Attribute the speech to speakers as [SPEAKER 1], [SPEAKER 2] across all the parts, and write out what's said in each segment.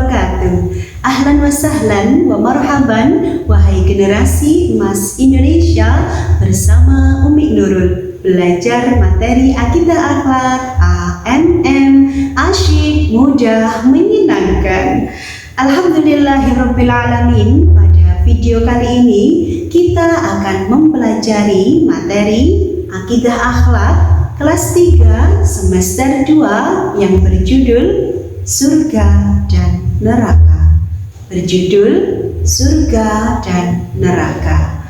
[SPEAKER 1] wabarakatuh. Ahlan wa sahlan wa marhaban, wahai generasi emas Indonesia, bersama Umi Nurul, belajar materi akidah akhlak AMM, asyik, mudah, menyenangkan. Alhamdulillahirabbil alamin. Pada video kali ini kita akan mempelajari materi akidah akhlak kelas 3 semester 2 yang berjudul Surga dan Neraka. Berjudul Surga dan Neraka.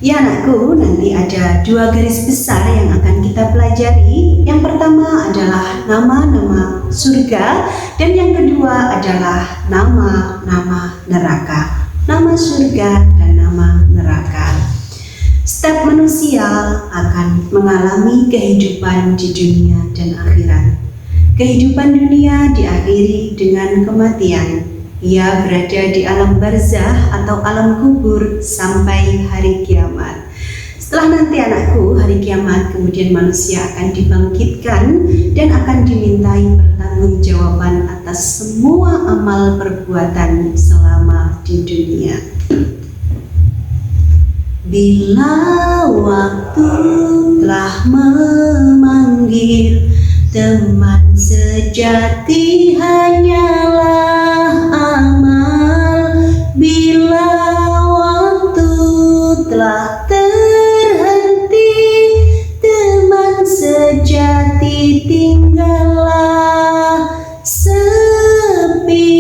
[SPEAKER 1] Ya anakku, nanti ada 2 garis besar yang akan kita pelajari. Yang pertama adalah nama-nama surga, dan yang kedua adalah nama-nama neraka. Nama surga dan nama neraka. Setiap manusia akan mengalami kehidupan di dunia dan akhirat. Kehidupan dunia diakhiri dengan kematian. Ia berada di alam barzah atau alam kubur sampai hari kiamat. Setelah nanti anakku, hari kiamat, kemudian manusia akan dibangkitkan dan akan dimintai pertanggungjawaban atas semua amal perbuatan selama di dunia. Bila waktu telah memanggil, teman sejati hanyalah amal. Bila waktu telah terhenti, teman sejati tinggallah sepi.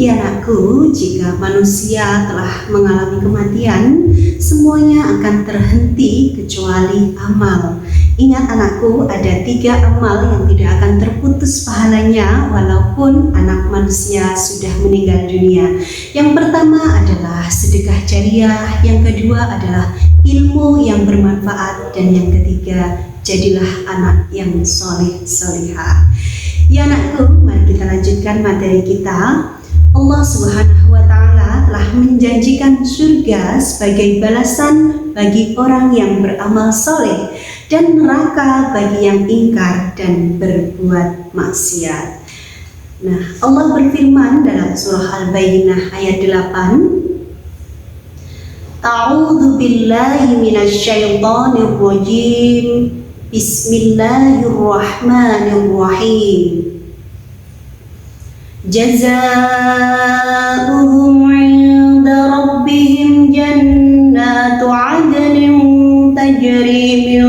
[SPEAKER 1] Ya anakku, jika manusia telah mengalami kematian, semuanya akan terhenti kecuali amal. Ingat anakku, ada 3 amal yang tidak akan terputus pahalanya walaupun anak manusia sudah meninggal dunia. Yang pertama adalah sedekah jariah, yang kedua adalah ilmu yang bermanfaat, dan yang ketiga, jadilah anak yang soleh-solehah. Ya anakku, mari kita lanjutkan materi kita. Allah Subhanahu wa Ta'ala telah menjanjikan surga sebagai balasan bagi orang yang beramal soleh, dan neraka bagi yang ingkar dan berbuat maksiat. Nah, Allah berfirman dalam surah Al-Bayyinah ayat 8, A'udzu billahi minasyaitonir rajim. Bismillahirrahmanirrahim. Jazaohum 'inda rabbihim jannatu 'adnin tajri min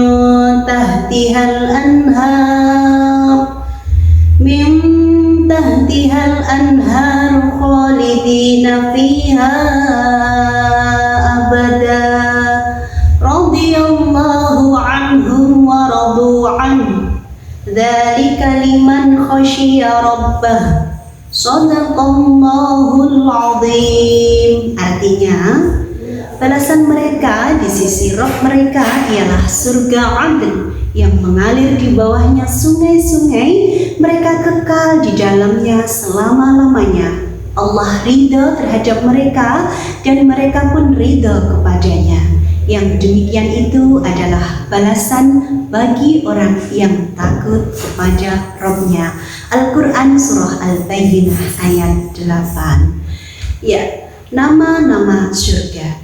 [SPEAKER 1] tahtihal anhar khalidina fiha abada radhiyallahu anhum wa radu anhu dzalika liman khasyiya rabbah. Shadaqallahul azim. Artinya, balasan mereka di sisi Rabb mereka ialah surga Adn yang mengalir di bawahnya sungai-sungai. Mereka kekal di dalamnya selama-lamanya. Allah ridha terhadap mereka dan mereka pun ridha kepadanya. Yang demikian itu adalah balasan bagi orang yang takut kepada Rabb-nya. Al-Quran Surah Al-Bayyinah ayat 8. Ya, nama-nama surga.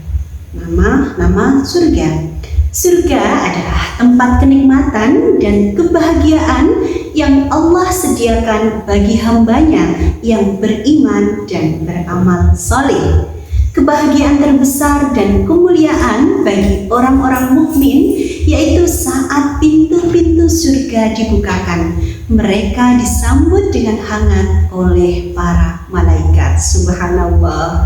[SPEAKER 1] Nama-nama surga. Surga adalah tempat kenikmatan dan kebahagiaan yang Allah sediakan bagi hambanya yang beriman dan beramal soleh. Kebahagiaan terbesar dan kemuliaan bagi orang-orang mukmin yaitu saat pintu-pintu surga dibukakan. Mereka disambut dengan hangat oleh para malaikat. Subhanallah.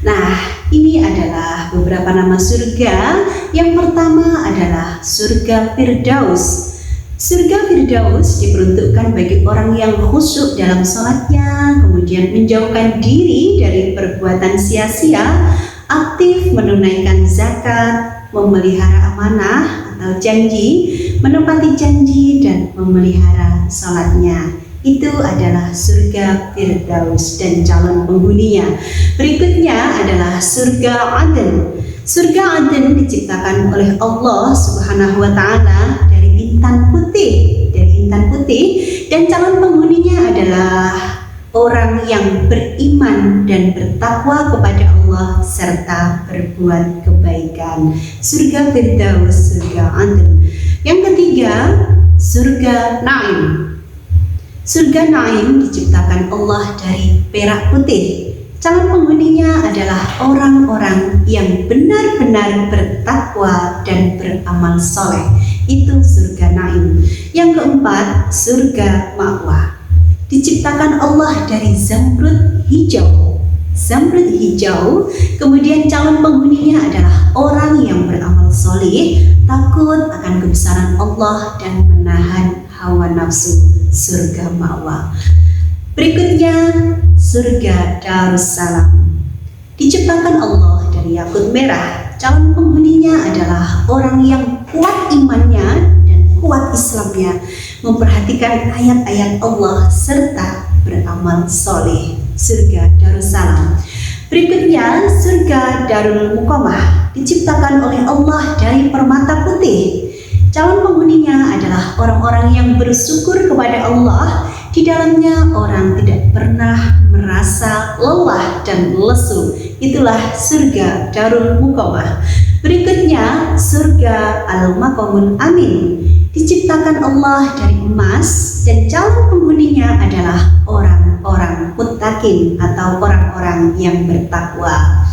[SPEAKER 1] Nah, ini adalah beberapa nama surga. Yang pertama adalah surga Firdaus. Surga Firdaus diperuntukkan bagi orang yang khusyuk dalam sholatnya, kemudian menjauhkan diri dari perbuatan sia-sia, aktif menunaikan zakat, memelihara amanah atau janji, menepati janji, dan memelihara sholatnya. Itu adalah surga Firdaus dan calon penghuninya. Berikutnya adalah surga Adn. Surga Aden diciptakan oleh Allah Subhanahu wa taala dari intan putih, dan calon penghuninya adalah orang yang beriman dan bertakwa kepada Allah serta berbuat kebaikan. Surga Firdaus, surga Aden. Yang ketiga, surga Naim. Surga Naim diciptakan Allah dari perak putih. Calon penghuninya adalah orang-orang yang benar-benar bertakwa dan beramal soleh. Itu surga Naim. Yang keempat, surga Ma'wa. Diciptakan Allah dari zamrud hijau. Zamrud hijau. Kemudian calon penghuninya adalah orang yang beramal soleh, takut akan kebesaran Allah dan menahan hawa nafsu. Surga Ma'wa. Berikutnya, surga Darussalam. Diciptakan Allah dari yakut merah. Calon penghuninya adalah orang yang kuat imannya dan kuat Islamnya, memperhatikan ayat-ayat Allah serta beramal soleh. Surga Darussalam. Berikutnya, surga Darul Muqamah. Diciptakan oleh Allah dari permata putih. Calon penghuninya adalah orang-orang yang bersyukur kepada Allah. Di dalamnya orang tidak pernah merasa lelah dan lesu. Itulah surga Darul Muqamah. Berikutnya, surga Al-Maqamul Amin. Diciptakan Allah dari emas dan calon penghuninya adalah orang-orang muttaqin atau orang-orang yang bertakwa.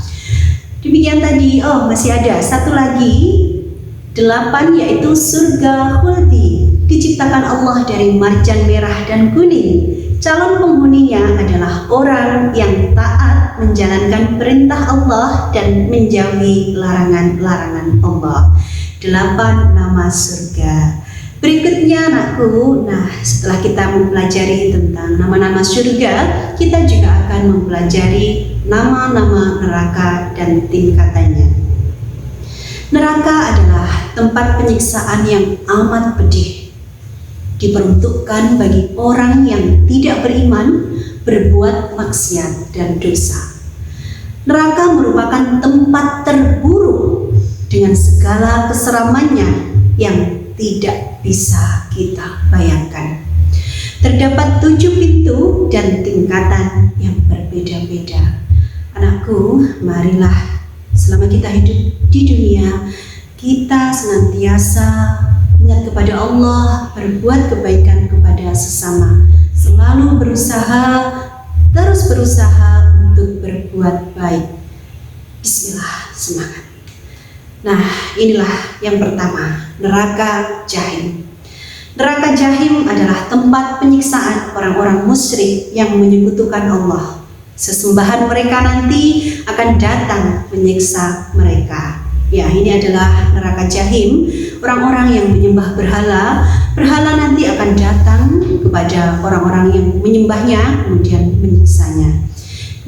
[SPEAKER 1] Demikian tadi. Masih ada satu lagi, 8, yaitu surga Khuldi. Diciptakan Allah dari marjan merah dan kuning. Calon penghuninya adalah orang yang taat menjalankan perintah Allah dan menjauhi larangan-larangan Allah. 8 nama surga. Berikutnya anakku, setelah kita mempelajari tentang nama-nama surga, kita juga akan mempelajari nama-nama neraka dan tingkatannya. Neraka adalah tempat penyiksaan yang amat pedih. Diperuntukkan bagi orang yang tidak beriman, berbuat maksiat dan dosa. Neraka merupakan tempat terburuk dengan segala keseramannya yang tidak bisa kita bayangkan. Terdapat 7 pintu dan tingkatan yang berbeda-beda. Anakku, marilah selama kita hidup di dunia, kita senantiasa ingat kepada Allah, berbuat kebaikan kepada sesama, selalu terus berusaha untuk berbuat baik. Bismillah, semangat. Inilah yang pertama, neraka Jahim. Neraka Jahim adalah tempat penyiksaan orang-orang musyrik yang menyekutukan Allah. Sesembahan mereka nanti akan datang menyiksa mereka. Ya, ini adalah neraka Jahim. Orang-orang yang menyembah berhala nanti akan datang kepada orang-orang yang menyembahnya, kemudian menyiksanya.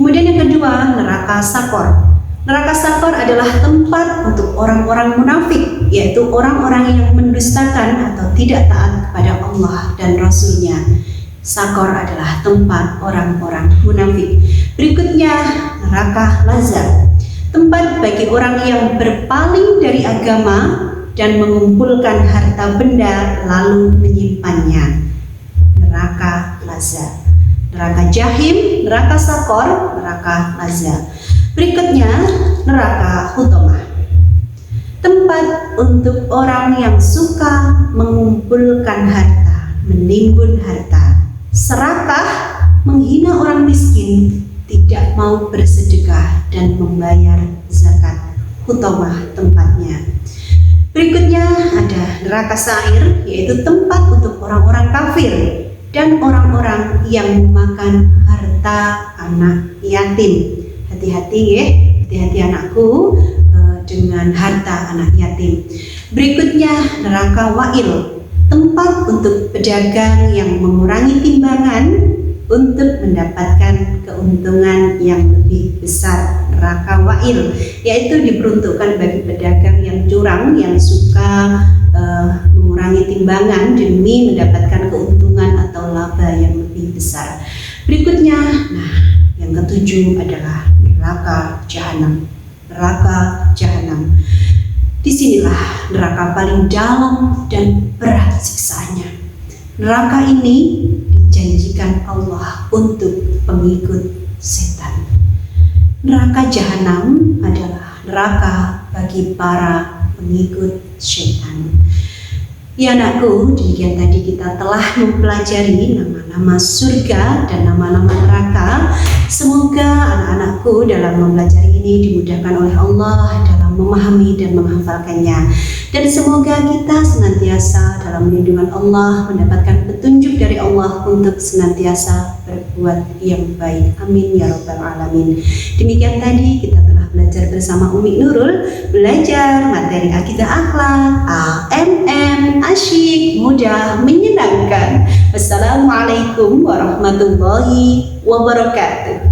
[SPEAKER 1] Kemudian yang kedua, neraka Sakor. Neraka Sakor adalah tempat untuk orang-orang munafik, yaitu orang-orang yang mendustakan atau tidak taat kepada Allah dan Rasul-Nya. Sakor adalah tempat orang-orang munafik. Berikutnya, neraka Lazza. Tempat bagi orang yang berpaling dari agama dan mengumpulkan harta benda lalu menyimpannya. Neraka Lazza. Neraka Jahim, neraka Sakor, neraka Lazza. Berikutnya, neraka Hutomah. Tempat untuk orang yang suka mengumpulkan harta, menimbun harta, serakah, menghina orang miskin, tidak mau bersedekah dan membayar zakat. Hutomah tempatnya. Berikutnya ada neraka Sa'ir, yaitu tempat untuk orang-orang kafir dan orang-orang yang memakan harta anak yatim. Hati-hati ya, hati-hati anakku dengan harta anak yatim. Berikutnya neraka Wa'il, tempat untuk pedagang yang mengurangi timbangan untuk mendapatkan keuntungan yang lebih besar. Neraka Wa'il, yaitu diperuntukkan bagi pedagang yang curang, yang suka mengurangi timbangan demi mendapatkan keuntungan atau laba yang lebih besar. Berikutnya, yang ketujuh adalah neraka Jahanam. Neraka jahanam. Disinilah neraka paling dalam dan berat siksaannya. Neraka ini dijanjikan Allah untuk pengikut setan. Neraka jahanam adalah neraka bagi para pengikut setan. Ya anakku, demikian tadi kita telah mempelajari nama-nama surga dan nama-nama neraka. Semoga anak-anakku dalam mempelajari ini dimudahkan oleh Allah dalam memahami dan menghafalkannya. Dan semoga kita senantiasa dalam lindungan Allah, mendapatkan petunjuk dari Allah untuk senantiasa berbuat yang baik. Amin ya rabbal alamin. Demikian tadi kita telah belajar bersama Umi Nurul, belajar materi akidah akhlak, AMM, asyik, mudah, menyenangkan. Wassalamualaikum warahmatullahi wabarakatuh.